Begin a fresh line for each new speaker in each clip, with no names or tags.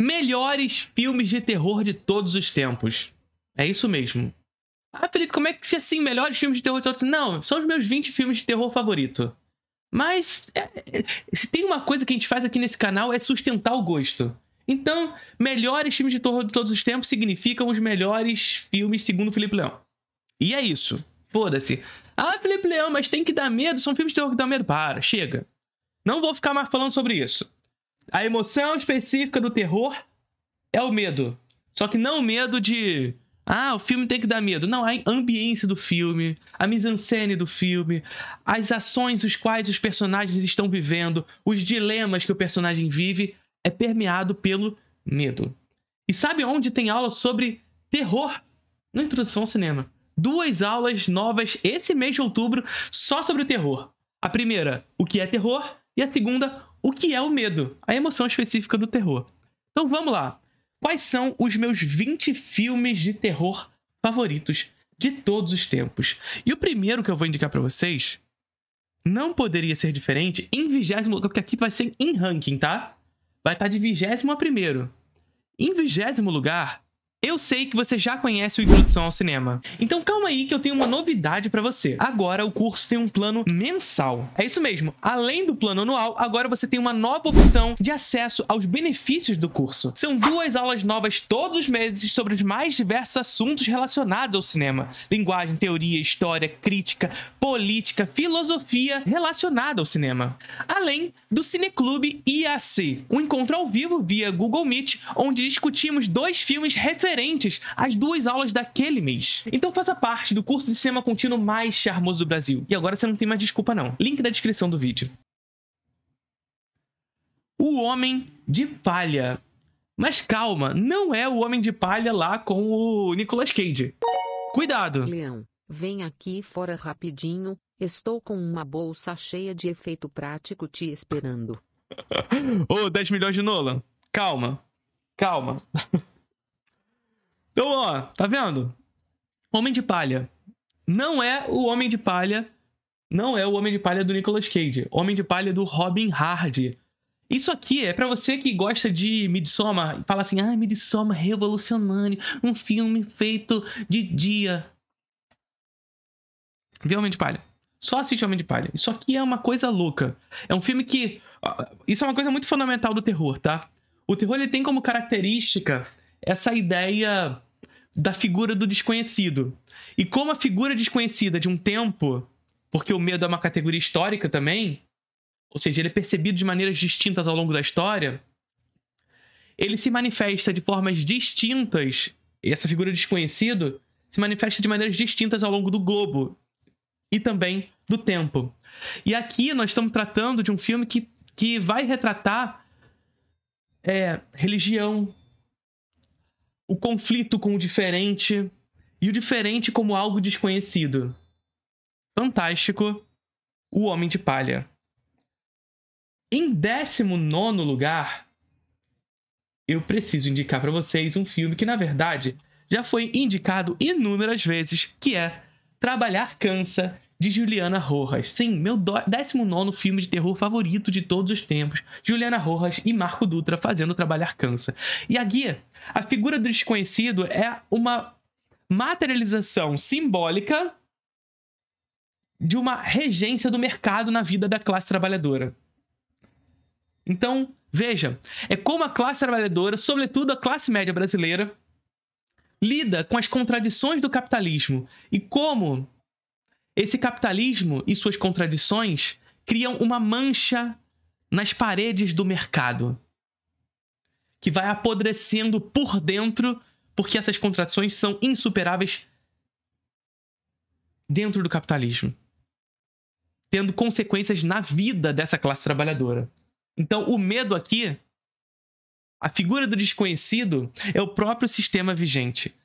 melhores filmes de terror de todos os tempos. É isso mesmo. Ah, Felipe, como é que se assim, melhores filmes de terror de todos os tempos? Não, são os meus 20 filmes de terror favorito. Mas se tem uma coisa que a gente faz aqui nesse canal é sustentar o gosto. Então, melhores filmes de terror de todos os tempos significam os melhores filmes segundo o Felipe Leão. E é isso. Foda-se. Ah, Felipe Leão, mas tem que dar medo, são filmes de terror que dão medo. Para, chega. Não vou ficar mais falando sobre isso. A emoção específica do terror é o medo. Só que não o medo de... Ah, o filme tem que dar medo. Não, a ambiência do filme, a mise-en-scène do filme, as ações os quais os personagens estão vivendo, os dilemas que o personagem vive, é permeado pelo medo. E sabe onde tem aula sobre terror? Na Introdução ao Cinema. 2 aulas novas esse mês de outubro só sobre o terror. A primeira, o que é terror, e a segunda, o que é o medo, a emoção específica do terror. Então vamos lá. Quais são os meus 20 filmes de terror favoritos de todos os tempos? E o primeiro que eu vou indicar pra vocês não poderia ser diferente em 20º lugar, porque aqui vai ser em ranking, tá? Vai estar de 20º a primeiro. Em 20º lugar, eu sei que você já conhece o Introdução ao Cinema. Então calma aí que eu tenho uma novidade pra você. Agora o curso tem um plano mensal. É isso mesmo. Além do plano anual, agora você tem uma nova opção de acesso aos benefícios do curso. São 2 aulas novas todos os meses sobre os mais diversos assuntos relacionados ao cinema. Linguagem, teoria, história, crítica, política, filosofia relacionada ao cinema. Além do Cineclube IAC, um encontro ao vivo via Google Meet, onde discutimos 2 filmes referentes às 2 aulas daquele mês. Então faça parte do curso de cinema contínuo mais charmoso do Brasil. E agora você não tem mais desculpa não. Link na descrição do vídeo. O Homem de Palha. Mas calma, não é o Homem de Palha lá com o Nicolas Cage. Cuidado.
Leão, vem aqui fora rapidinho. Estou com uma bolsa cheia de efeito prático te esperando.
Ô, 10 milhões de Nolan. Calma. Calma. Então, ó, tá vendo? Homem de Palha. Não é o Homem de Palha. Não é o Homem de Palha do Nicolas Cage. Homem de Palha do Robin Hardy. Isso aqui é pra você que gosta de Midsommar e fala assim, ah, Midsommar revolucionário, um filme feito de dia. Vê Homem de Palha. Só assiste Homem de Palha. Isso aqui é uma coisa louca. É um filme que... Isso é uma coisa muito fundamental do terror, tá? O terror ele tem como característica essa ideia da figura do desconhecido. E como a figura desconhecida de um tempo, porque o medo é uma categoria histórica também, ou seja, ele é percebido de maneiras distintas ao longo da história, ele se manifesta de formas distintas, e essa figura desconhecido se manifesta de maneiras distintas ao longo do globo e também do tempo. E aqui nós estamos tratando de um filme que vai retratar religião, o conflito com o diferente e o diferente como algo desconhecido. Fantástico, O Homem de Palha. Em 19º lugar, eu preciso indicar para vocês um filme que, na verdade, já foi indicado inúmeras vezes, que é Trabalhar Cansa, de Juliana Rojas. Sim, meu 19º filme de terror favorito de todos os tempos. Juliana Rojas e Marco Dutra fazendo Trabalhar Cansa. E aqui, a figura do desconhecido é uma materialização simbólica de uma regência do mercado na vida da classe trabalhadora. Então, veja, é como a classe trabalhadora, sobretudo a classe média brasileira, lida com as contradições do capitalismo e como esse capitalismo e suas contradições criam uma mancha nas paredes do mercado que vai apodrecendo por dentro porque essas contradições são insuperáveis dentro do capitalismo, tendo consequências na vida dessa classe trabalhadora. Então, o medo aqui, a figura do desconhecido, é o próprio sistema vigente.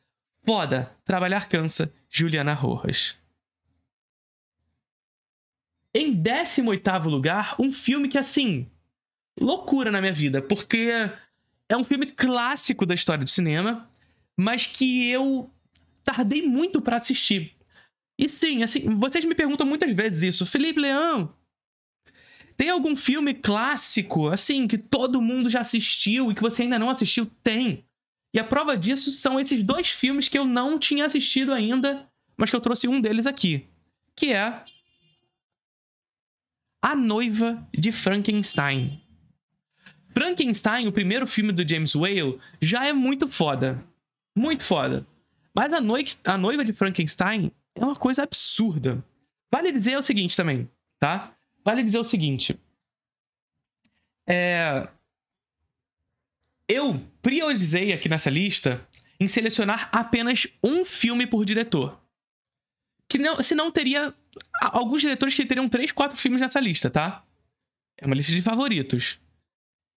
Foda, Trabalhar Cansa, Juliana Rojas. Em 18º lugar, um filme que, assim, loucura na minha vida, porque é um filme clássico da história do cinema, mas que eu tardei muito pra assistir. E sim, assim, vocês me perguntam muitas vezes isso. Felipe Leão, Tem algum filme clássico, assim, que todo mundo já assistiu e que você ainda não assistiu? Tem. E a prova disso são esses 2 filmes que eu não tinha assistido ainda, mas que eu trouxe um deles aqui, que é A Noiva de Frankenstein. Frankenstein, o primeiro filme do James Whale, já é muito foda. Muito foda. Mas A Noiva de Frankenstein é uma coisa absurda. Vale dizer o seguinte também, tá? Vale dizer o seguinte. Eu priorizei aqui nessa lista em selecionar apenas um filme por diretor. Senão teria alguns diretores que teriam 3, 4 filmes nessa lista, tá? É uma lista de favoritos.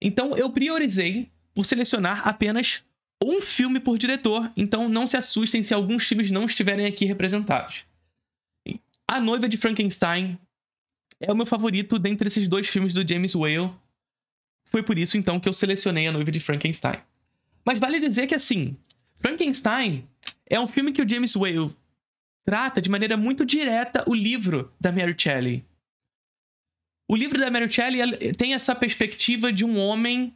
Então eu priorizei por selecionar apenas um filme por diretor. Então não se assustem se alguns filmes não estiverem aqui representados. A Noiva de Frankenstein é o meu favorito dentre esses 2 filmes do James Whale. Foi por isso, então, que eu selecionei A Noiva de Frankenstein. Mas vale dizer que, assim, Frankenstein é um filme que o James Whale trata de maneira muito direta o livro da Mary Shelley. O livro da Mary Shelley tem essa perspectiva de um homem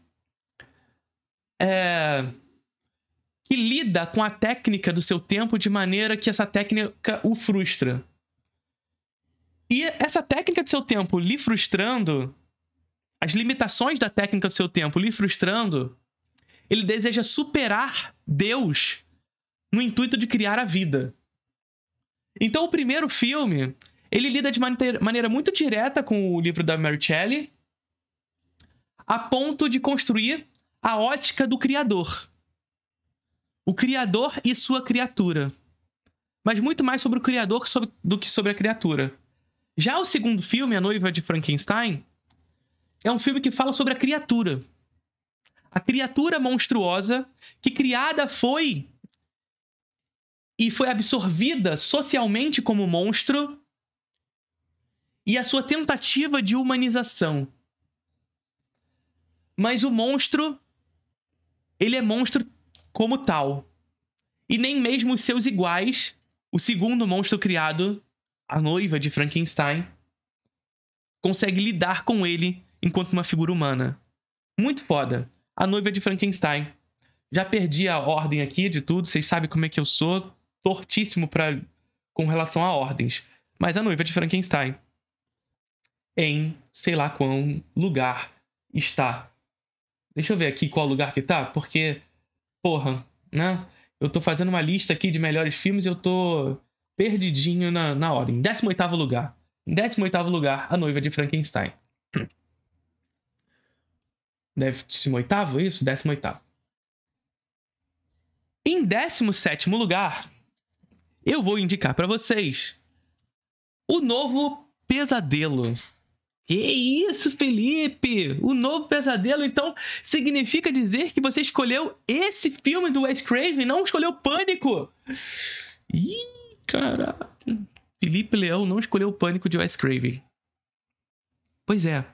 que lida com a técnica do seu tempo de maneira que essa técnica o frustra. E essa técnica do seu tempo lhe frustrando, as limitações da técnica do seu tempo lhe frustrando, ele deseja superar Deus no intuito de criar a vida. Então, o primeiro filme, ele lida de maneira muito direta com o livro da Mary Shelley, a ponto de construir a ótica do Criador. O Criador e sua criatura. Mas muito mais sobre o Criador do que sobre a criatura. Já o segundo filme, A Noiva de Frankenstein, é um filme que fala sobre a criatura. A criatura monstruosa que criada foi e foi absorvida socialmente como monstro e a sua tentativa de humanização. Mas o monstro, ele é monstro como tal. E nem mesmo os seus iguais, o segundo monstro criado, a Noiva de Frankenstein, consegue lidar com ele enquanto uma figura humana. Muito foda. A Noiva de Frankenstein. Já perdi a ordem aqui de tudo. Vocês sabem como é que eu sou. Tortíssimo com relação a ordens. Mas A Noiva de Frankenstein, em sei lá qual lugar está. Deixa eu ver aqui qual lugar que tá. Porque, porra, né? Eu tô fazendo uma lista aqui de melhores filmes e eu tô perdidinho na ordem. 18º lugar. Em 18º lugar, A Noiva de Frankenstein. 18º, isso? 18º. Em 17º lugar, eu vou indicar pra vocês O Novo Pesadelo. Que isso, Felipe? O Novo Pesadelo, então, significa dizer que você escolheu esse filme do Wes Craven, não escolheu Pânico? Ih, caraca. Felipe Leão não escolheu o Pânico de Wes Craven. Pois é.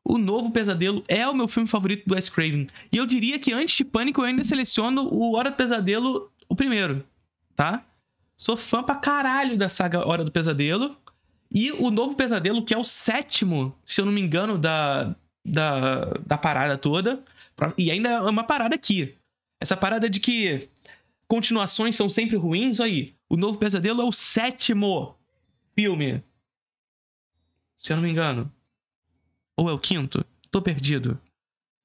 O Novo Pesadelo é o meu filme favorito do Wes Craven. E eu diria que antes de Pânico eu ainda seleciono o Hora do Pesadelo, o primeiro, tá? Sou fã pra caralho da saga Hora do Pesadelo. E o Novo Pesadelo, que é o 7º, se eu não me engano, da parada toda. E ainda é uma parada aqui. Essa parada de que continuações são sempre ruins, aí. O Novo Pesadelo é o 7º filme. Se eu não me engano. Ou é o 5º? Tô perdido.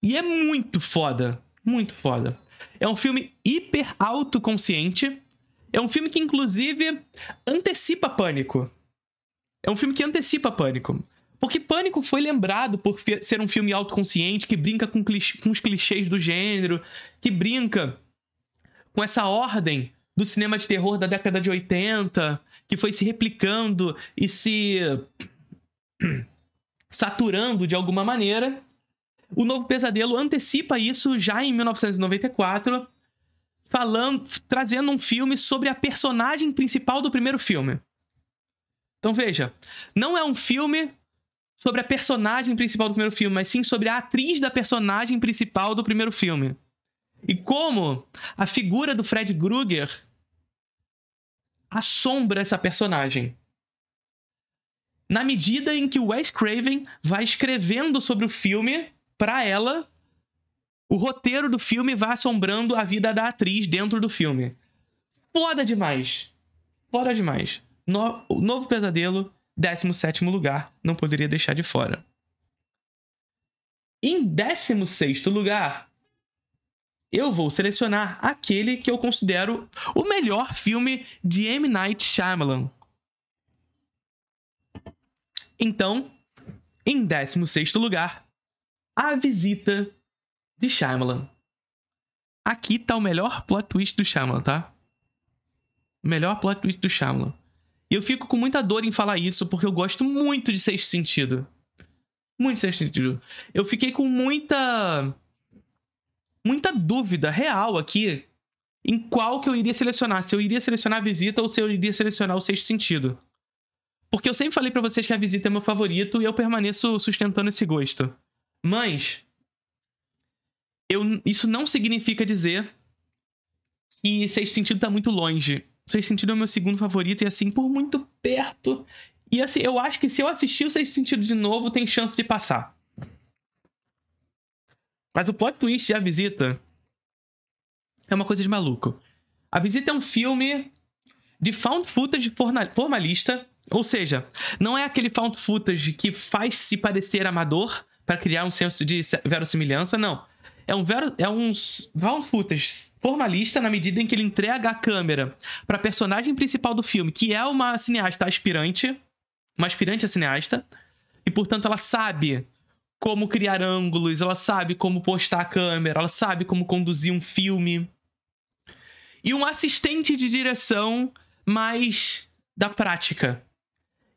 E é muito foda. Muito foda. É um filme hiper autoconsciente. É um filme que, inclusive, antecipa Pânico. É um filme que antecipa Pânico. Porque Pânico foi lembrado por ser um filme autoconsciente, que brinca com os clichês do gênero, que brinca com essa ordem do cinema de terror da década de 80, que foi se replicando e se saturando de alguma maneira. O Novo Pesadelo antecipa isso já em 1994, trazendo um filme sobre a personagem principal do primeiro filme. Então veja, não é um filme sobre a personagem principal do primeiro filme, mas sim sobre a atriz da personagem principal do primeiro filme. E como a figura do Fred Krueger assombra essa personagem. na medida em que o Wes Craven vai escrevendo sobre o filme pra ela, o roteiro do filme vai assombrando a vida da atriz dentro do filme. Foda demais. Foda demais. O Novo Pesadelo, 17º lugar. Não poderia deixar de fora. Em 16º lugar, eu vou selecionar aquele que eu considero o melhor filme de M. Night Shyamalan. Então, em 16º lugar, A Visita de Shyamalan. Aqui tá o melhor plot twist do Shyamalan, tá? O melhor plot twist do Shyamalan. E eu fico com muita dor em falar isso, porque eu gosto muito de Sexto Sentido. Muito de Sexto Sentido. Eu fiquei com muita dúvida real aqui em qual que eu iria selecionar. Se eu iria selecionar A Visita ou se eu iria selecionar o Sexto Sentido. Porque eu sempre falei pra vocês que A Visita é meu favorito e eu permaneço sustentando esse gosto. Mas isso não significa dizer que Sexto Sentido tá muito longe. Sexto Sentido é o meu segundo favorito e, assim, por muito perto. E, assim, eu acho que se eu assistir o Sexto Sentido de novo, tem chance de passar. Mas o plot twist de A Visita é uma coisa de maluco. A Visita é um filme de found footage formalista. Ou seja, não é aquele found footage que faz se parecer amador para criar um senso de verossimilhança, não. É um found footage formalista na medida em que ele entrega a câmera para a personagem principal do filme, que é uma cineasta aspirante, uma aspirante a cineasta, e portanto ela sabe como criar ângulos, ela sabe como postar a câmera, ela sabe como conduzir um filme. E um assistente de direção mais da prática.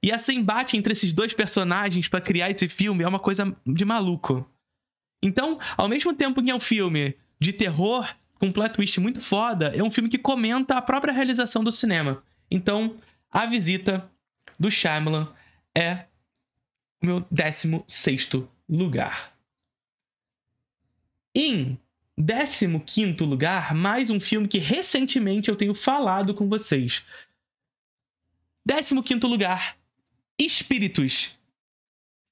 E esse embate entre esses dois personagens para criar esse filme é uma coisa de maluco. Então, ao mesmo tempo que é um filme de terror, com um plot twist muito foda, é um filme que comenta a própria realização do cinema. Então, A Visita do Shyamalan é o meu 16º lugar. Em 15º lugar, mais um filme que recentemente eu tenho falado com vocês. 15º lugar, Espíritos,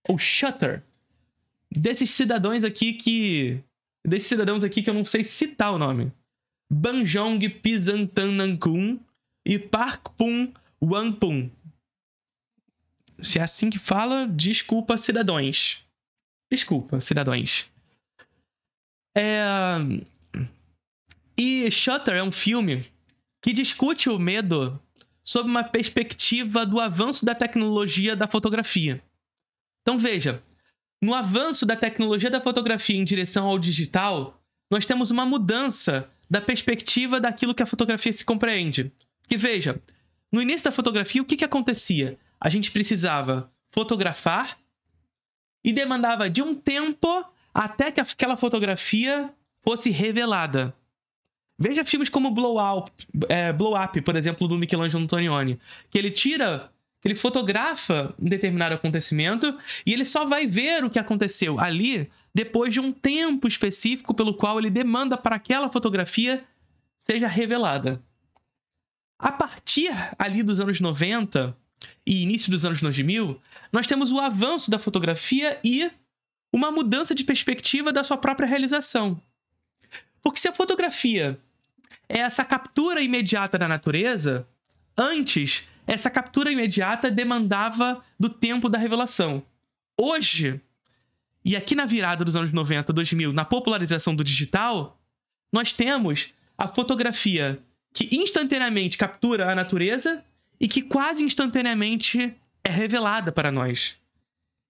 ou Shutter. Desses cidadãos aqui que eu não sei citar o nome. Banjong Pisantanankun e Park Pum Wanpun. Se é assim que fala, desculpa, cidadãos. Desculpa, cidadãos. E Shutter é um filme que discute o medo sob uma perspectiva do avanço da tecnologia da fotografia. Então veja, no avanço da tecnologia da fotografia em direção ao digital, nós temos uma mudança da perspectiva daquilo que a fotografia se compreende. Porque veja, no início da fotografia, o que acontecia? A gente precisava fotografar e demandava de um tempo até que aquela fotografia fosse revelada. Veja filmes como Blow Up, por exemplo, do Michelangelo Antonioni, que ele fotografa um determinado acontecimento e ele só vai ver o que aconteceu ali depois de um tempo específico pelo qual ele demanda para que aquela fotografia seja revelada. A partir ali dos anos 90 e início dos anos 2000, nós temos o avanço da fotografia e uma mudança de perspectiva da sua própria realização. Porque se a fotografia é essa captura imediata da natureza, antes, essa captura imediata demandava do tempo da revelação. Hoje, e aqui na virada dos anos 90, 2000, na popularização do digital, nós temos a fotografia que instantaneamente captura a natureza e que quase instantaneamente é revelada para nós.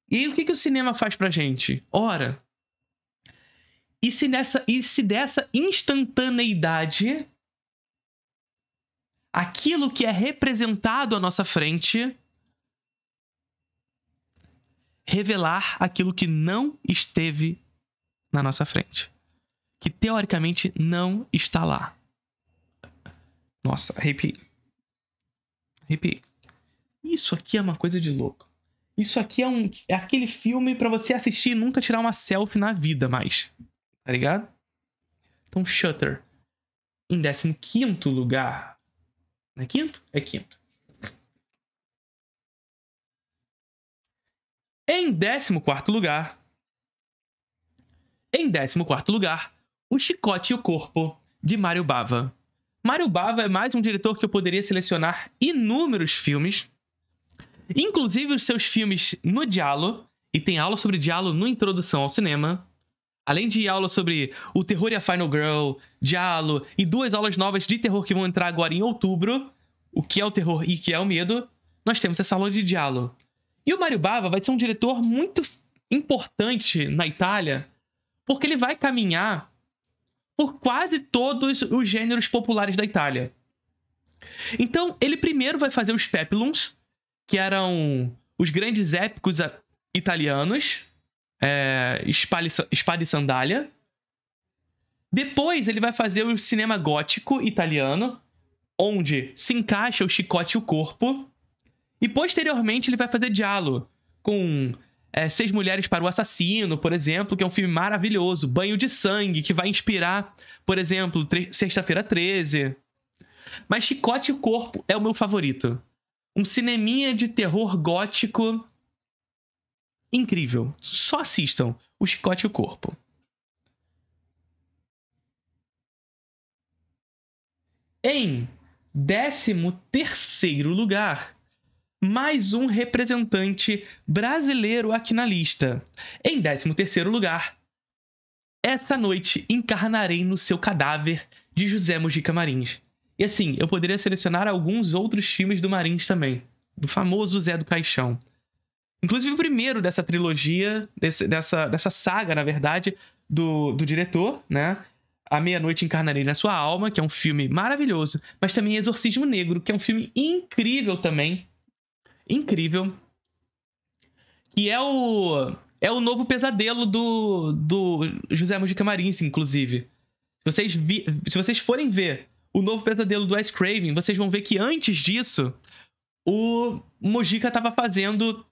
E o que o cinema faz pra gente? Ora, e se dessa instantaneidade, aquilo que é representado à nossa frente, revelar aquilo que não esteve na nossa frente. Que teoricamente não está lá. Nossa, arrepiei. Isso aqui é uma coisa de louco. Isso aqui é aquele filme pra você assistir e nunca tirar uma selfie na vida mais. Tá ligado? Então, Shutter. Em 15º lugar. Não é quinto? É quinto. Em 14º lugar... Em 14º lugar, O Chicote e o Corpo, de Mario Bava. Mario Bava é mais um diretor que eu poderia selecionar inúmeros filmes, inclusive os seus filmes no Giallo, e tem aula sobre Giallo no Introdução ao Cinema, além de aula sobre o terror e a Final Girl, Giallo, e 2 aulas novas de terror que vão entrar agora em outubro, o que é o terror e o que é o medo, nós temos essa aula de Giallo. E o Mario Bava vai ser um diretor muito importante na Itália, porque ele vai caminhar por quase todos os gêneros populares da Itália. Então, ele primeiro vai fazer os Peplums, que eram os grandes épicos italianos, Espada e Sandália. Depois, ele vai fazer o cinema gótico italiano, onde se encaixa O Chicote e o Corpo. E, posteriormente, ele vai fazer Giallo, com 6 Mulheres para o Assassino, por exemplo, que é um filme maravilhoso. Banho de Sangue, que vai inspirar, por exemplo, Sexta-feira 13. Mas Chicote e o Corpo é o meu favorito. Um cineminha de terror gótico incrível. Só assistam O Chicote e o Corpo. Em 13º lugar, mais um representante brasileiro aqui na lista. Em 13º lugar, Essa Noite Encarnarei no Seu Cadáver, de José Mujica Marins. E assim, eu poderia selecionar alguns outros filmes do Marins também, do famoso Zé do Caixão. Inclusive o primeiro dessa trilogia, dessa saga, na verdade, do diretor, né? A Meia-Noite Encarnarei na Sua Alma, que é um filme maravilhoso, mas também Exorcismo Negro, que é um filme incrível também. Incrível. Que é o novo pesadelo do José Mujica Marins, inclusive. Se vocês forem ver o novo pesadelo do Wes Craven, vocês vão ver que antes disso, o Mujica estava fazendo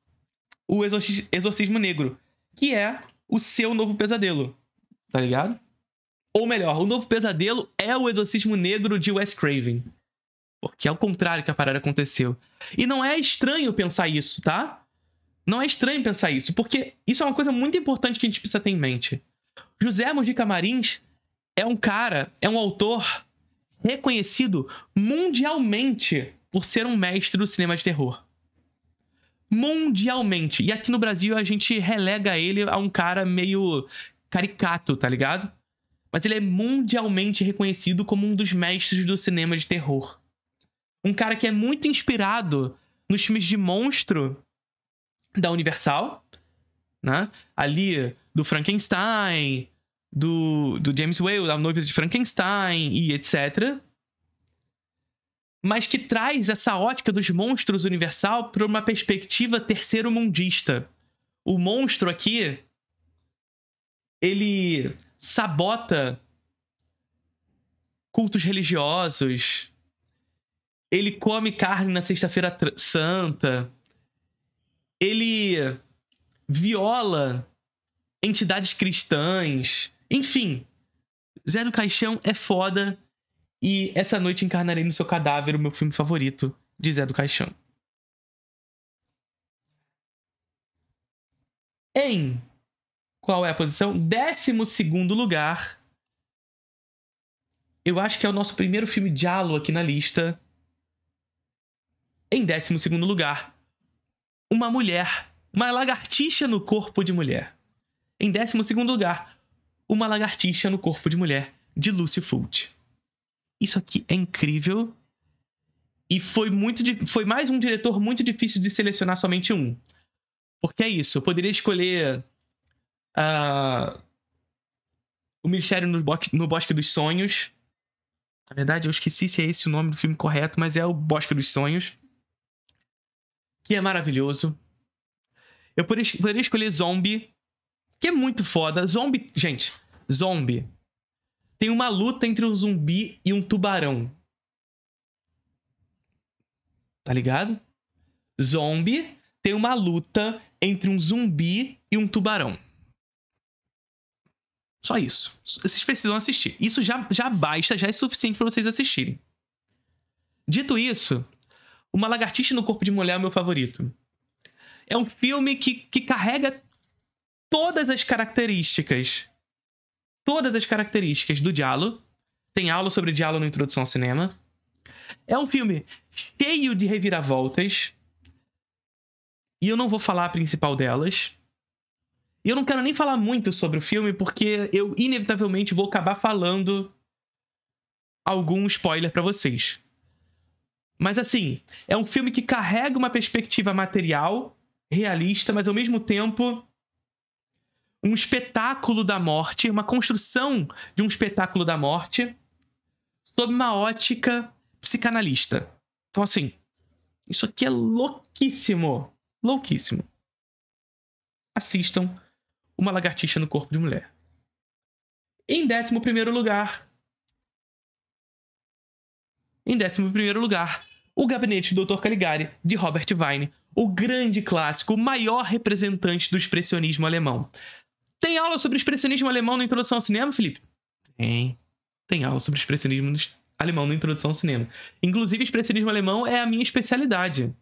o Exorcismo Negro, que é o seu novo pesadelo, tá ligado? Ou melhor, o novo pesadelo é o Exorcismo Negro de Wes Craven. Porque é o contrário que a parada aconteceu. E não é estranho pensar isso, tá? Não é estranho pensar isso, porque isso é uma coisa muito importante que a gente precisa ter em mente. José Mujica Marins é um autor reconhecido mundialmente por ser um mestre do cinema de terror. Mundialmente. E aqui no Brasil a gente relega ele a um cara meio caricato, tá ligado? Mas ele é mundialmente reconhecido como um dos mestres do cinema de terror. Um cara que é muito inspirado nos filmes de monstro da Universal, né? Ali do Frankenstein, do James Whale, A Noiva de Frankenstein e etc. Mas que traz essa ótica dos monstros Universal para uma perspectiva terceiro-mundista. O monstro aqui, ele sabota cultos religiosos, ele come carne na Sexta-feira Santa, ele viola entidades cristãs, enfim. Zé do Caixão é foda e Essa Noite Encarnarei no Seu Cadáver, o meu filme favorito de Zé do Caixão. Em qual é a posição? 12º lugar. Eu acho que é o nosso primeiro filme giallo aqui na lista. Em 12º lugar, uma mulher, uma lagartixa no corpo de mulher. Em 12º lugar, Uma Lagartixa no Corpo de Mulher, de Lúcio Fulci. Isso aqui é incrível. E foi mais um diretor muito difícil de selecionar somente um. Porque é isso, eu poderia escolher O Mistério no Bosque dos Sonhos. Na verdade, eu esqueci se é esse o nome do filme correto, mas é O Bosque dos Sonhos, que é maravilhoso. Eu poderia escolher Zombie, que é muito foda. Zombie, gente, Zombie tem uma luta entre um zumbi e um tubarão. Tá ligado? Zombie tem uma luta entre um zumbi e um tubarão. Só isso. Vocês precisam assistir. Isso já basta, já é suficiente pra vocês assistirem. Dito isso, Uma Lagartixa no Corpo de Mulher é o meu favorito. É um filme que carrega todas as características do Giallo. Tem aula sobre Giallo na Introdução ao Cinema. É um filme cheio de reviravoltas. E eu não vou falar a principal delas. E eu não quero nem falar muito sobre o filme, porque eu inevitavelmente vou acabar falando algum spoiler pra vocês. Mas assim, é um filme que carrega uma perspectiva material, realista, mas ao mesmo tempo um espetáculo da morte, uma construção de um espetáculo da morte sob uma ótica psicanalista. Então assim, isso aqui é louquíssimo. Louquíssimo. Assistam Uma Lagartixa no Corpo de Mulher. Em 11º lugar... O Gabinete do Dr. Caligari, de Robert Wiene. O grande clássico, o maior representante do expressionismo alemão. Tem aula sobre expressionismo alemão na Introdução ao Cinema, Felipe? Tem aula sobre expressionismo alemão na Introdução ao Cinema. Inclusive, expressionismo alemão é a minha especialidade.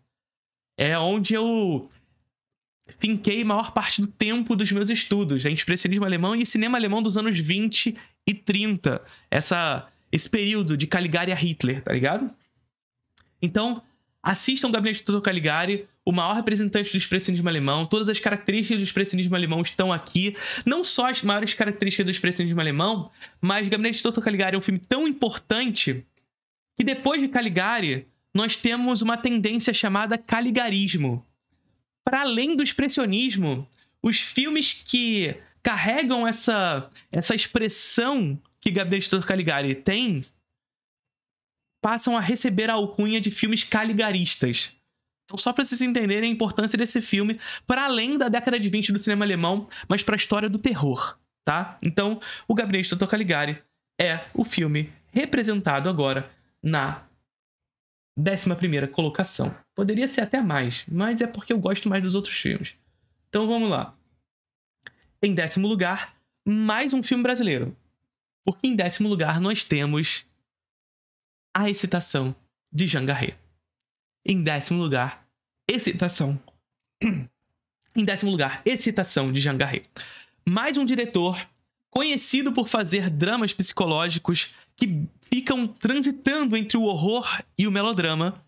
É onde eu finquei a maior parte do tempo dos meus estudos, em expressionismo alemão e cinema alemão dos anos 20 e 30. Esse período de Caligari a Hitler, tá ligado? Então, assistam o Gabinete do Dr. Caligari, o maior representante do expressionismo alemão. Todas as características do expressionismo alemão estão aqui. Não só as maiores características do expressionismo alemão, mas o Gabinete do Dr. Caligari é um filme tão importante que depois de Caligari, nós temos uma tendência chamada caligarismo. Para além do expressionismo, os filmes que carregam essa expressão que Gabinete do Dr. Caligari tem passam a receber a alcunha de filmes caligaristas. Então, só para vocês entenderem a importância desse filme, para além da década de 20 do cinema alemão, mas para a história do terror, tá? Então, o Gabinete do Dr. Caligari é o filme representado agora na 11ª colocação. Poderia ser até mais, mas é porque eu gosto mais dos outros filmes. Então, vamos lá. Em 10º lugar, mais um filme brasileiro. Porque em 10º lugar nós temos A Excitação, de Jean Garret. Em 10º lugar, Excitação. Em 10º lugar, Excitação, de Jean Garret. Mais um diretor conhecido por fazer dramas psicológicos que ficam transitando entre o horror e o melodrama.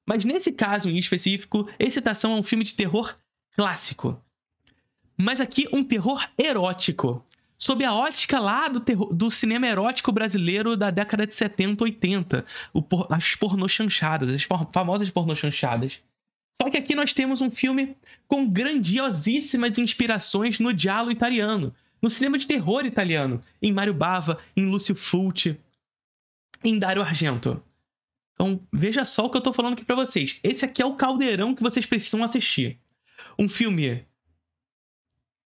Mas nesse caso em específico, Excitação é um filme de terror clássico. Mas aqui um terror erótico. Sob a ótica lá do cinema erótico brasileiro da década de 70, 80. As pornochanchadas, as famosas pornochanchadas. Só que aqui nós temos um filme com grandiosíssimas inspirações no giallo italiano, no cinema de terror italiano, em Mario Bava, em Lucio Fulci, em Dario Argento. Então, veja só o que eu tô falando aqui pra vocês. Esse aqui é o caldeirão que vocês precisam assistir. Um filme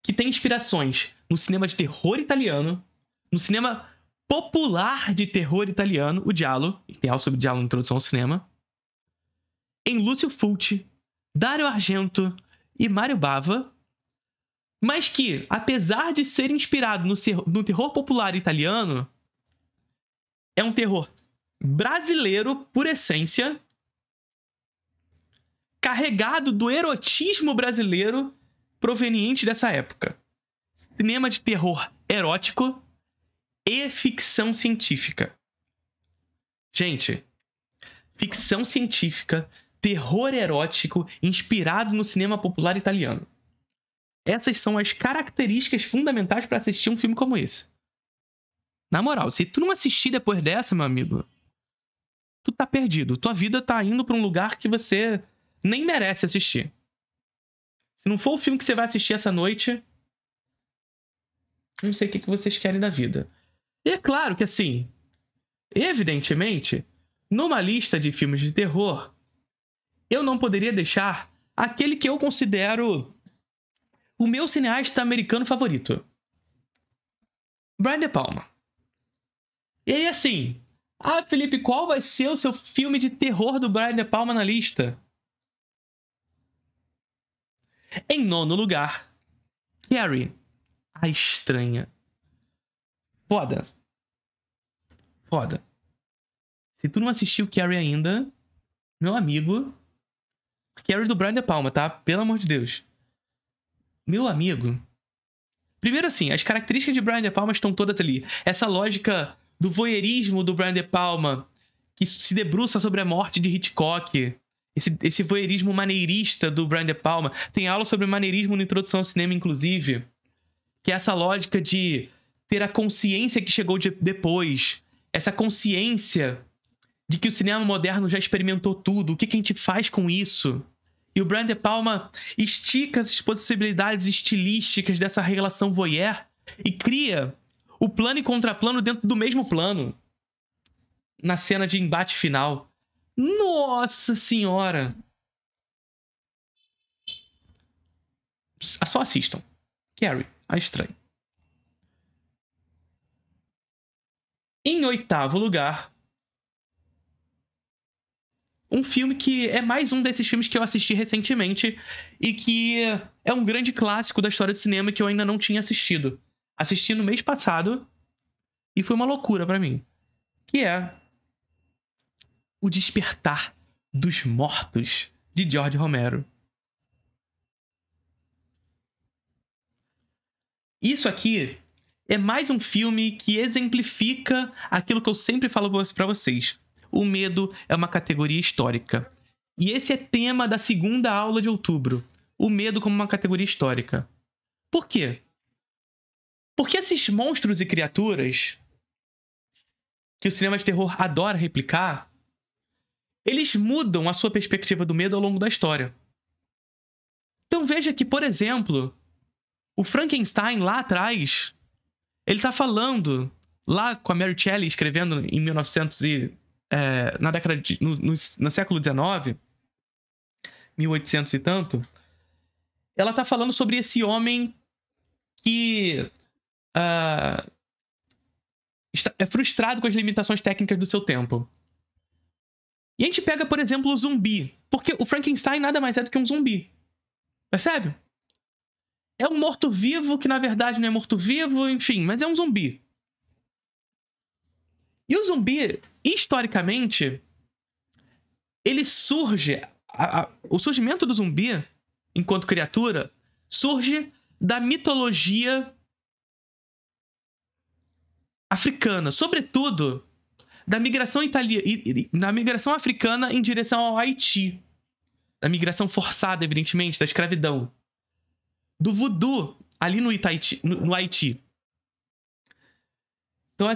que tem inspirações no cinema de terror italiano, no cinema popular de terror italiano, o giallo, e tem aula sobre giallo na Introdução ao Cinema, em Lucio Fulci, Dario Argento e Mario Bava, mas que, apesar de ser inspirado no terror popular italiano, é um terror brasileiro por essência, carregado do erotismo brasileiro proveniente dessa época. Cinema de terror erótico e ficção científica. Gente, ficção científica, terror erótico inspirado no cinema popular italiano. Essas são as características fundamentais para assistir um filme como esse. Na moral, se tu não assistir depois dessa, meu amigo, tu tá perdido. Tua vida tá indo pra um lugar que você nem merece assistir. Se não for o filme que você vai assistir essa noite, não sei o que vocês querem da vida. E é claro que, assim, evidentemente, numa lista de filmes de terror, eu não poderia deixar aquele que eu considero o meu cineasta americano favorito. Brian De Palma. E aí, assim, Felipe, qual vai ser o seu filme de terror do Brian De Palma na lista? Em 9º lugar, Carrie, a Estranha. Foda. Foda. Se tu não assistiu Carrie ainda, meu amigo, Carrie do Brian De Palma, tá? Pelo amor de Deus. Meu amigo. Primeiro assim, as características de Brian De Palma estão todas ali. Essa lógica do voyeurismo do Brian De Palma, que se debruça sobre a morte de Hitchcock. Esse voyeurismo maneirista do Brian De Palma. Tem aula sobre maneirismo na Introdução ao Cinema, inclusive. Que é essa lógica de ter a consciência que chegou depois. Essa consciência de que o cinema moderno já experimentou tudo. O que a gente faz com isso? E o Brian De Palma estica as possibilidades estilísticas dessa relação voyeur e cria o plano e contraplano dentro do mesmo plano. Na cena de embate final. Nossa senhora! Só assistam. Carrie, a estranha. Em 8º lugar, um filme que é mais um desses filmes que eu assisti recentemente e que é um grande clássico da história do cinema que eu ainda não tinha assistido. Assisti no mês passado e foi uma loucura pra mim. Que é O Despertar dos Mortos, de George Romero. Isso aqui é mais um filme que exemplifica aquilo que eu sempre falo pra vocês. O medo é uma categoria histórica. E esse é tema da 2ª aula de outubro. O medo como uma categoria histórica. Por quê? Porque esses monstros e criaturas que o cinema de terror adora replicar, eles mudam a sua perspectiva do medo ao longo da história. Então veja que, por exemplo, o Frankenstein lá atrás, ele tá falando, lá com a Mary Shelley escrevendo em 1900 na década de... no século XIX, 1800 e tanto, ela tá falando sobre esse homem que é frustrado com as limitações técnicas do seu tempo. E a gente pega, por exemplo, o zumbi. Porque o Frankenstein nada mais é do que um zumbi. Percebe? É um morto-vivo que, na verdade, não é morto-vivo, enfim, mas é um zumbi. E o zumbi, historicamente, ele surge... o surgimento do zumbi, enquanto criatura, surge da mitologia africana. Sobretudo, da migração na migração africana em direção ao Haiti. Da migração forçada, evidentemente, da escravidão. Do voodoo ali no Haiti. Então,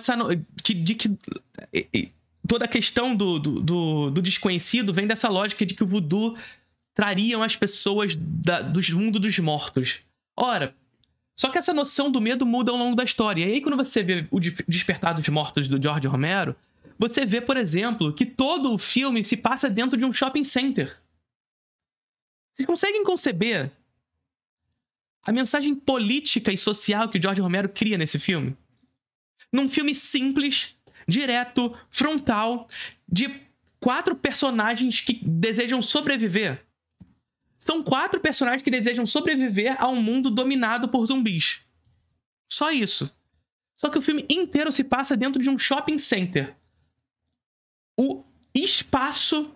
toda a questão do desconhecido vem dessa lógica de que o voodoo trariam as pessoas do mundo dos mortos. Ora, só que essa noção do medo muda ao longo da história. E aí, quando você vê o Despertar dos Mortos do George Romero, você vê, por exemplo, que todo o filme se passa dentro de um shopping center. Vocês conseguem conceber a mensagem política e social que o George Romero cria nesse filme? Num filme simples, direto, frontal, de 4 personagens que desejam sobreviver. São 4 personagens que desejam sobreviver a um mundo dominado por zumbis. Só isso. Só que o filme inteiro se passa dentro de um shopping center. O espaço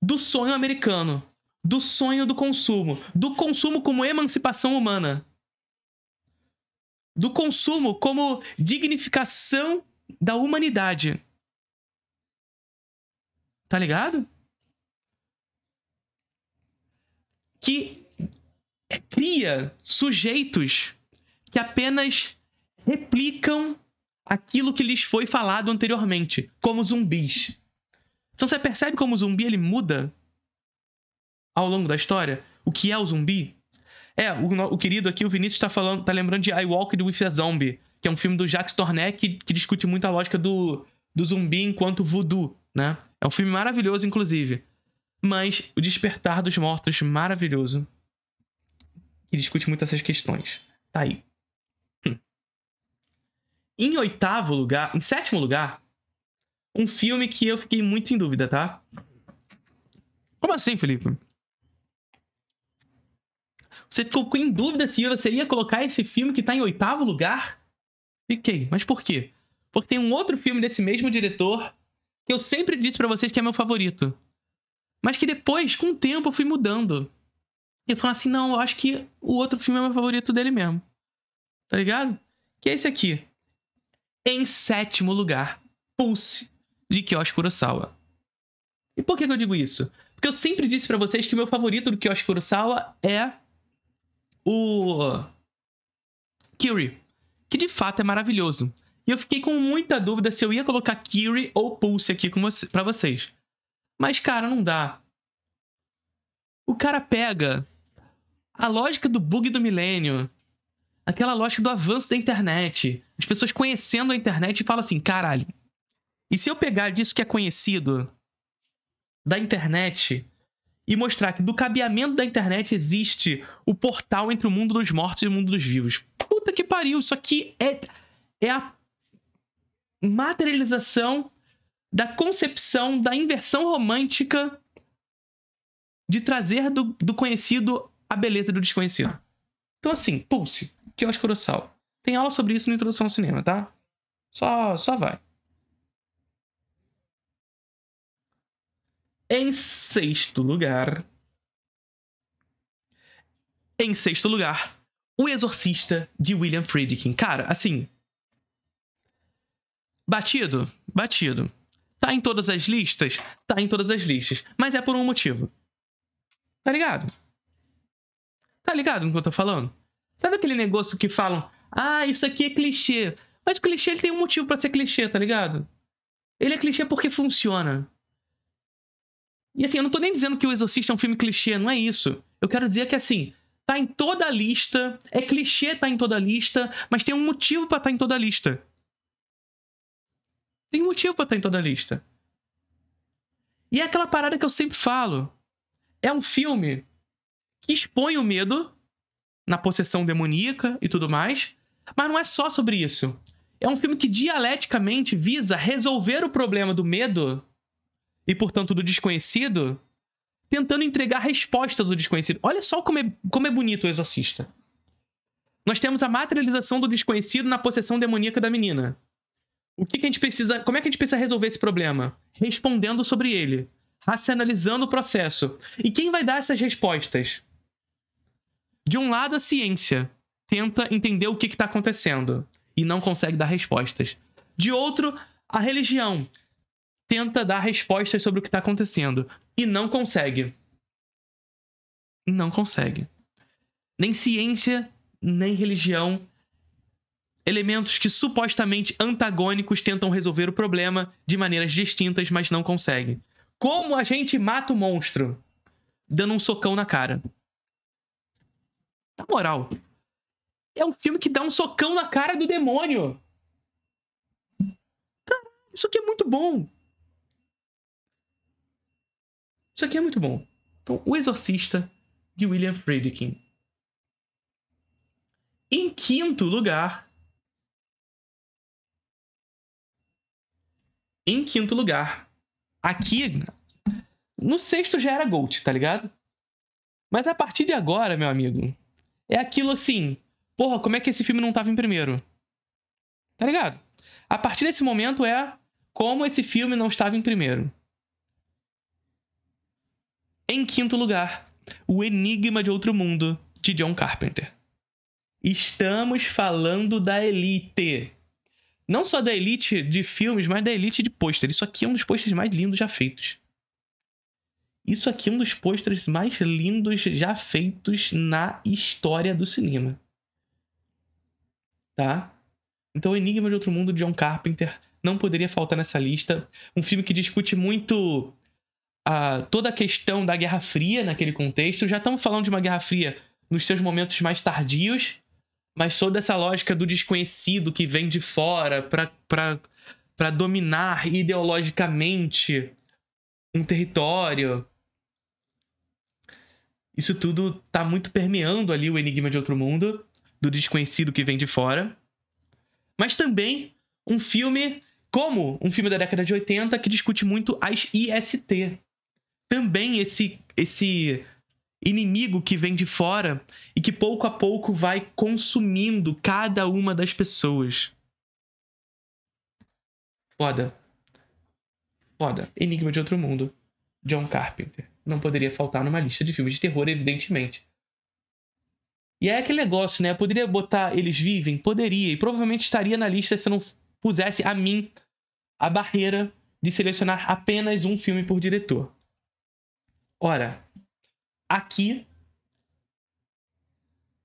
do sonho americano. Do sonho do consumo. Do consumo como emancipação humana. Do consumo como dignificação da humanidade. Tá ligado? Que cria sujeitos que apenas replicam aquilo que lhes foi falado anteriormente, como zumbis. Então você percebe como o zumbi ele muda ao longo da história? O que é o zumbi? O querido aqui, o Vinícius, tá lembrando de I Walked with a Zombie, que é um filme do Jacques Tourneur que discute muito a lógica do zumbi enquanto voodoo, né? É um filme maravilhoso, inclusive. Mas O Despertar dos Mortos, maravilhoso, que discute muito essas questões. Tá aí. Em 7º lugar, um filme que eu fiquei muito em dúvida, tá? Como assim, Felipe? Você ficou em dúvida se você ia colocar esse filme que tá em 8º lugar? Fiquei. Mas por quê? Porque tem um outro filme desse mesmo diretor que eu sempre disse pra vocês que é meu favorito. Mas que depois, com o tempo, eu fui mudando. E eu falei assim, não, eu acho que o outro filme é o meu favorito dele mesmo. Tá ligado? Que é esse aqui. Em 7º lugar, Pulse, de Kiyoshi Kurosawa. E por que eu digo isso? Porque eu sempre disse pra vocês que o meu favorito do Kiyoshi Kurosawa é o Kyrie, que de fato é maravilhoso. E eu fiquei com muita dúvida se eu ia colocar Kyrie ou Pulse aqui pra vocês. Mas, cara, não dá. O cara pega a lógica do bug do milênio, aquela lógica do avanço da internet, as pessoas conhecendo a internet e falam assim, caralho, e se eu pegar disso que é conhecido da internet e mostrar que do cabeamento da internet existe o portal entre o mundo dos mortos e o mundo dos vivos? Puta que pariu, isso aqui é a materialização da concepção da inversão romântica de trazer do conhecido a beleza do desconhecido. Então assim, Pulse, Kiyoshi Kurosawa. Tem aula sobre isso na Introdução ao Cinema, tá? Só vai. Em sexto lugar, O Exorcista, de William Friedkin. Cara, assim, batido. Tá em todas as listas? Tá em todas as listas. Mas é por um motivo. Tá ligado? Tá ligado no que eu tô falando? Sabe aquele negócio que falam, ah, isso aqui é clichê. Mas o clichê, ele tem um motivo pra ser clichê, tá ligado? Ele é clichê porque funciona. E assim, eu não tô nem dizendo que O Exorcista é um filme clichê, não é isso. Eu quero dizer que assim, tá em toda a lista, é clichê tá em toda a lista, mas tem um motivo pra tá em toda a lista. Tem um motivo pra tá em toda a lista. E é aquela parada que eu sempre falo. É um filme que expõe o medo na possessão demoníaca e tudo mais, mas não é só sobre isso. É um filme que dialeticamente visa resolver o problema do medo e, portanto, do desconhecido, tentando entregar respostas ao desconhecido. Olha só como é bonito O Exorcista. Nós temos a materialização do desconhecido na possessão demoníaca da menina. Como é que a gente precisa resolver esse problema? Respondendo sobre ele. Racionalizando o processo. E quem vai dar essas respostas? De um lado, a ciência tenta entender o que está acontecendo e não consegue dar respostas. De outro, a religião tenta dar respostas sobre o que está acontecendo e não consegue. Não consegue. Nem ciência, nem religião. Elementos que supostamente antagônicos tentam resolver o problema de maneiras distintas, mas não conseguem. Como a gente mata o monstro? Dando um socão na cara. Na moral, é um filme que dá um socão na cara do demônio. Caralho, isso aqui é muito bom. Isso aqui é muito bom. Então, O Exorcista, de William Friedkin. Em quinto lugar, aqui, no sexto já era GOAT, tá ligado? Mas a partir de agora, meu amigo, é aquilo assim, porra, como é que esse filme não tava em primeiro? Tá ligado? A partir desse momento é como esse filme não estava em primeiro. Em quinto lugar, O Enigma de Outro Mundo, de John Carpenter. Estamos falando da elite. Não só da elite de filmes, mas da elite de pôster. Isso aqui é um dos pôsteres mais lindos já feitos. Isso aqui é um dos pôsteres mais lindos já feitos na história do cinema. Tá? Então, O Enigma de Outro Mundo, de John Carpenter, não poderia faltar nessa lista. Um filme que discute muito toda a questão da Guerra Fria naquele contexto. Já estamos falando de uma Guerra Fria nos seus momentos mais tardios, mas toda essa lógica do desconhecido que vem de fora para dominar ideologicamente um território. Isso tudo tá muito permeando ali o Enigma de Outro Mundo, do desconhecido que vem de fora. Mas também um filme como um filme da década de 80 que discute muito as IST. Também esse inimigo que vem de fora e que pouco a pouco vai consumindo cada uma das pessoas. Foda. Enigma de Outro Mundo, John Carpenter. não poderia faltar numa lista de filmes de terror, evidentemente. E é aquele negócio, né? Eu poderia botar Eles Vivem? Poderia. E provavelmente estaria na lista se eu não pusesse a mim a barreira de selecionar apenas um filme por diretor. Ora, aqui...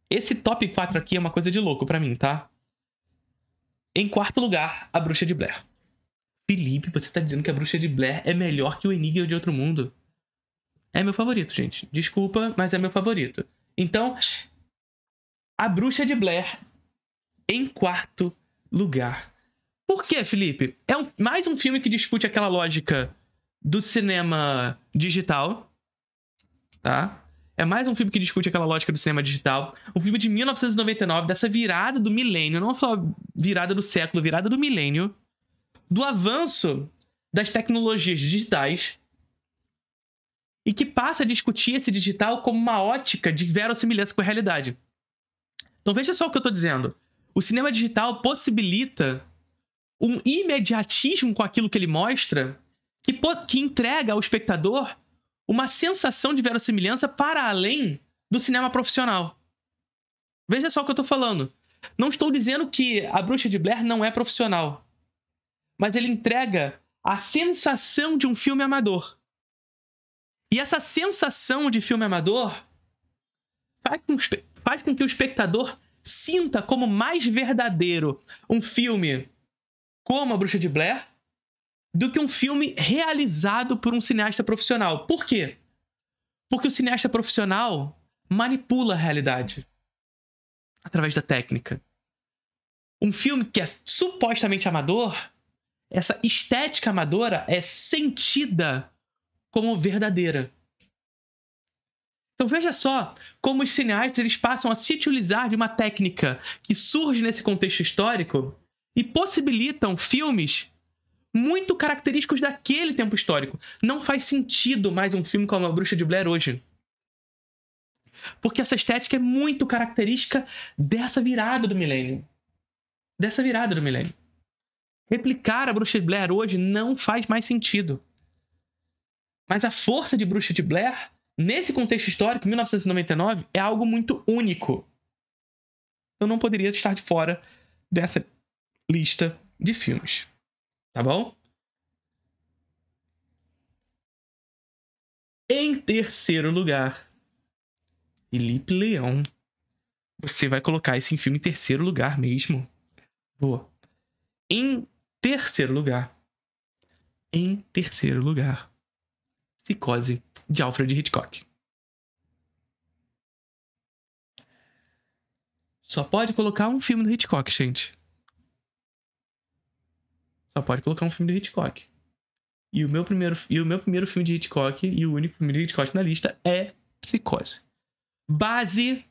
Esse top 4 aqui é uma coisa de louco pra mim, tá? Em quarto lugar, A Bruxa de Blair. Felipe, você tá dizendo que A Bruxa de Blair é melhor que O Enigma de Outro Mundo? É meu favorito, gente. Desculpa, mas é meu favorito. Então, A Bruxa de Blair em quarto lugar. Por quê, Felipe? É mais um filme que discute aquela lógica do cinema digital, tá? É mais um filme que discute aquela lógica do cinema digital. Um filme de 1999, dessa virada do milênio, não só virada do século, virada do milênio, do avanço das tecnologias digitais, e que passa a discutir esse digital como uma ótica de verossimilhança com a realidade. Então veja só o que eu tô dizendo. O cinema digital possibilita um imediatismo com aquilo que ele mostra, que entrega ao espectador uma sensação de verossimilhança para além do cinema profissional. Veja só o que eu tô falando. Não estou dizendo que A Bruxa de Blair não é profissional, mas ele entrega a sensação de um filme amador. E essa sensação de filme amador faz com que o espectador sinta como mais verdadeiro um filme como A Bruxa de Blair do que um filme realizado por um cineasta profissional. Por quê? Porque o cineasta profissional manipula a realidade através da técnica. Um filme que é supostamente amador, essa estética amadora é sentida como verdadeira. Então veja só como os cineastas eles passam a se utilizar de uma técnica que surge nesse contexto histórico e possibilitam filmes muito característicos daquele tempo histórico. Não faz sentido mais um filme como A Bruxa de Blair hoje. Porque essa estética é muito característica dessa virada do milênio. Replicar A Bruxa de Blair hoje não faz mais sentido. Mas a força de Bruxa de Blair, nesse contexto histórico, 1999, é algo muito único. Eu não poderia estar de fora dessa lista de filmes. Tá bom? Em terceiro lugar, Felipe Leão. Você vai colocar esse filme em terceiro lugar mesmo? Boa. Em terceiro lugar, Psicose, de Alfred Hitchcock. Só pode colocar um filme do Hitchcock, gente. Só pode colocar um filme do Hitchcock. E o meu primeiro filme de Hitchcock, e o único filme de Hitchcock na lista, é Psicose. Base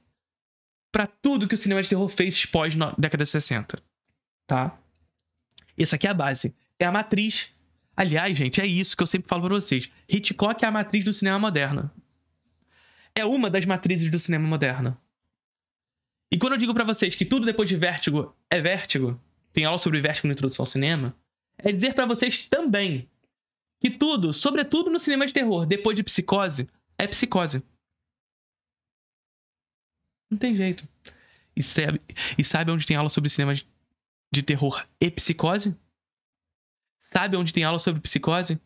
pra tudo que o cinema de terror fez pós década de 60. Tá? Essa aqui é a base. É a matriz. Aliás, gente, é isso que eu sempre falo pra vocês. Hitchcock é a matriz do cinema moderno. É uma das matrizes do cinema moderno. E quando eu digo pra vocês que tudo depois de Vértigo é Vértigo, tem aula sobre Vértigo na introdução ao cinema, é dizer pra vocês também que tudo, sobretudo no cinema de terror, depois de Psicose, é Psicose. Não tem jeito. E sabe onde tem aula sobre cinema de terror e Psicose? Sabe onde tem aula sobre Psicose?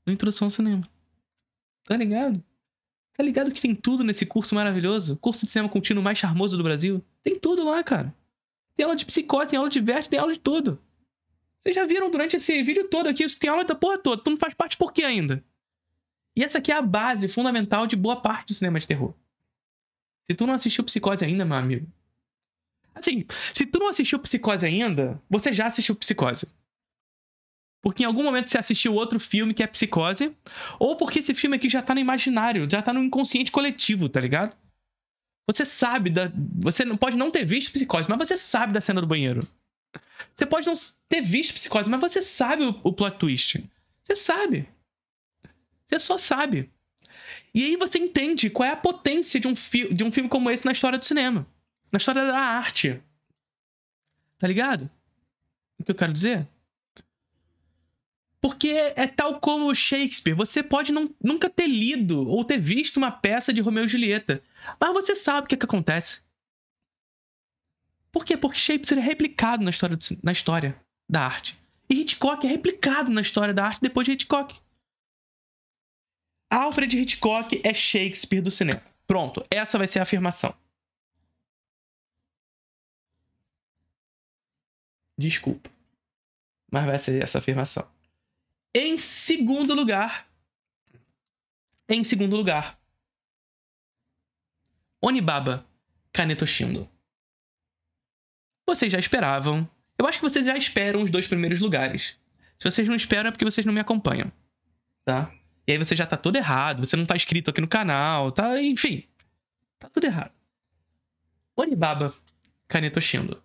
Na introdução ao cinema. Tá ligado? Tá ligado que tem tudo nesse curso maravilhoso? Curso de cinema contínuo mais charmoso do Brasil? Tem tudo lá, cara. Tem aula de Psicose, tem aula de Vértigo, tem aula de tudo. Vocês já viram durante esse vídeo todo aqui, tem aula da porra toda. Tu não faz parte por quê ainda? E essa aqui é a base fundamental de boa parte do cinema de terror. Se tu não assistiu Psicose ainda, meu amigo... Assim, se tu não assistiu Psicose ainda, você já assistiu Psicose. Porque em algum momento você assistiu outro filme que é Psicose, ou porque esse filme aqui já tá no imaginário, já tá no inconsciente coletivo, tá ligado? Você sabe Você pode não ter visto Psicose, mas você sabe da cena do banheiro. Você pode não ter visto Psicose, mas você sabe o plot twist. Você sabe. Você só sabe. E aí você entende qual é a potência de um filme como esse na história do cinema. Na história da arte. Tá ligado? O que eu quero dizer? Porque é tal como Shakespeare. Você pode nunca ter lido ou ter visto uma peça de Romeu e Julieta. Mas você sabe o que acontece. Por quê? Porque Shakespeare é replicado na história da arte. E Hitchcock é replicado na história da arte depois de Hitchcock. Alfred Hitchcock é Shakespeare do cinema. Pronto, essa vai ser a afirmação. Desculpa, mas vai ser essa afirmação. Em segundo lugar, Onibaba Kanetoshindo. Vocês já esperavam. Eu acho que vocês já esperam os 2 primeiros lugares. Se vocês não esperam é porque vocês não me acompanham, tá? E aí você já tá todo errado, você não tá inscrito aqui no canal, tá? Enfim, tá tudo errado. Onibaba Kanetoshindo.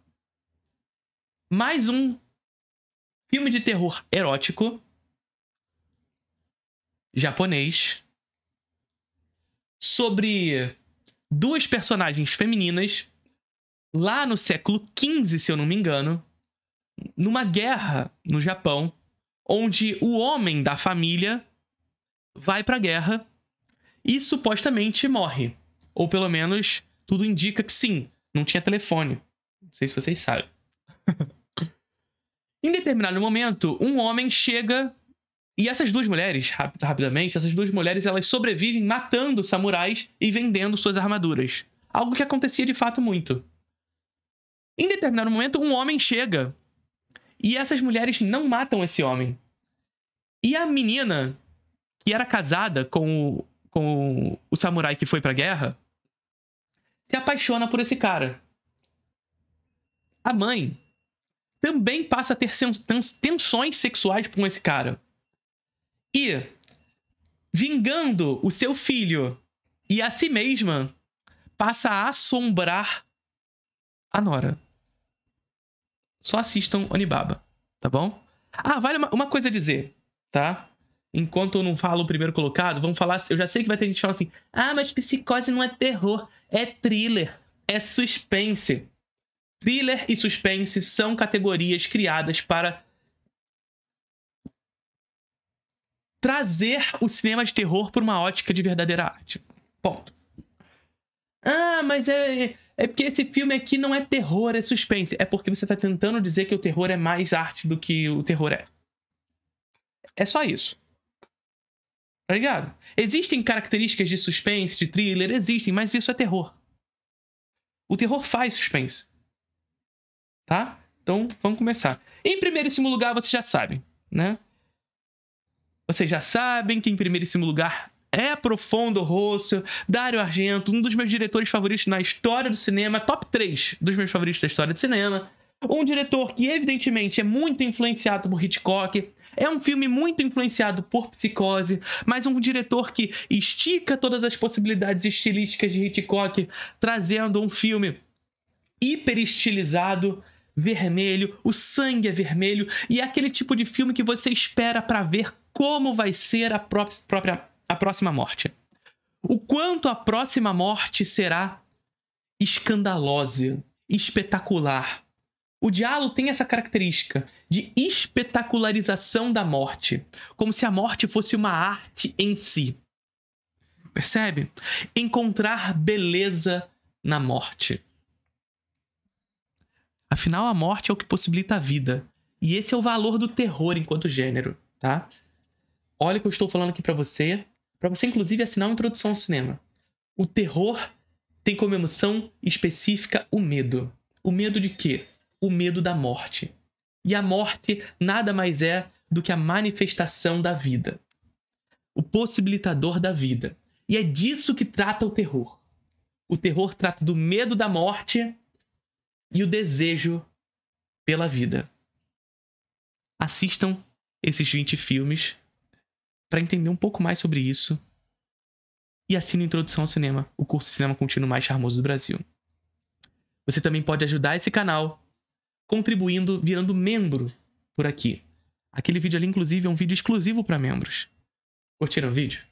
Mais um filme de terror erótico japonês sobre 2 personagens femininas lá no século XV, se eu não me engano, numa guerra no Japão, onde o homem da família vai pra guerra e supostamente morre. Ou pelo menos tudo indica que sim, não tinha telefone. Não sei se vocês sabem. Em determinado momento, um homem chega e essas 2 mulheres, rapidamente, essas 2 mulheres elas sobrevivem matando samurais e vendendo suas armaduras. Algo que acontecia de fato muito. Em determinado momento, um homem chega e essas mulheres não matam esse homem. E a menina, que era casada com o samurai que foi pra guerra, se apaixona por esse cara. A mãe também passa a ter tensões sexuais com esse cara. E, vingando o seu filho e a si mesma, passa a assombrar a nora. Só assistam Onibaba, tá bom? Ah, vale uma coisa a dizer, tá? Enquanto eu não falo o primeiro colocado, vamos falar... Eu já sei que vai ter gente falando assim... Ah, mas Psicose não é terror, é thriller, é suspense. Thriller e suspense são categorias criadas para trazer o cinema de terror por uma ótica de verdadeira arte. Ponto. Ah, mas é porque esse filme aqui não é terror, é suspense. É porque você tá tentando dizer que o terror é mais arte do que o terror é. É só isso. Tá ligado? Existem características de suspense, de thriller, existem, mas isso é terror. O terror faz suspense. Tá? Então, vamos começar. Em primeiríssimo lugar, vocês já sabem, né? Vocês já sabem que em primeiríssimo lugar é Profondo Rosso, Dario Argento, um dos meus diretores favoritos na história do cinema, top 3 dos meus favoritos da história do cinema. Um diretor que, evidentemente, é muito influenciado por Hitchcock. É um filme muito influenciado por Psicose, mas um diretor que estica todas as possibilidades estilísticas de Hitchcock, trazendo um filme hiper estilizado, vermelho, o sangue é vermelho, e é aquele tipo de filme que você espera pra ver como vai ser a próxima morte. O quanto a próxima morte será escandalosa, espetacular. O Giallo tem essa característica de espetacularização da morte, como se a morte fosse uma arte em si. Percebe? Encontrar beleza na morte. Afinal, a morte é o que possibilita a vida. E esse é o valor do terror enquanto gênero, tá? Olha o que eu estou falando aqui pra você inclusive assinar uma introdução ao cinema. O terror tem como emoção específica o medo. O medo de quê? O medo da morte. E a morte nada mais é do que a manifestação da vida. O possibilitador da vida. E é disso que trata o terror. O terror trata do medo da morte e o desejo pela vida. Assistam esses 20 filmes para entender um pouco mais sobre isso. E assine Introdução ao Cinema, o curso de cinema contínuo mais charmoso do Brasil. Você também pode ajudar esse canal contribuindo, virando membro por aqui. Aquele vídeo ali, inclusive, é um vídeo exclusivo para membros. Curtiram o vídeo?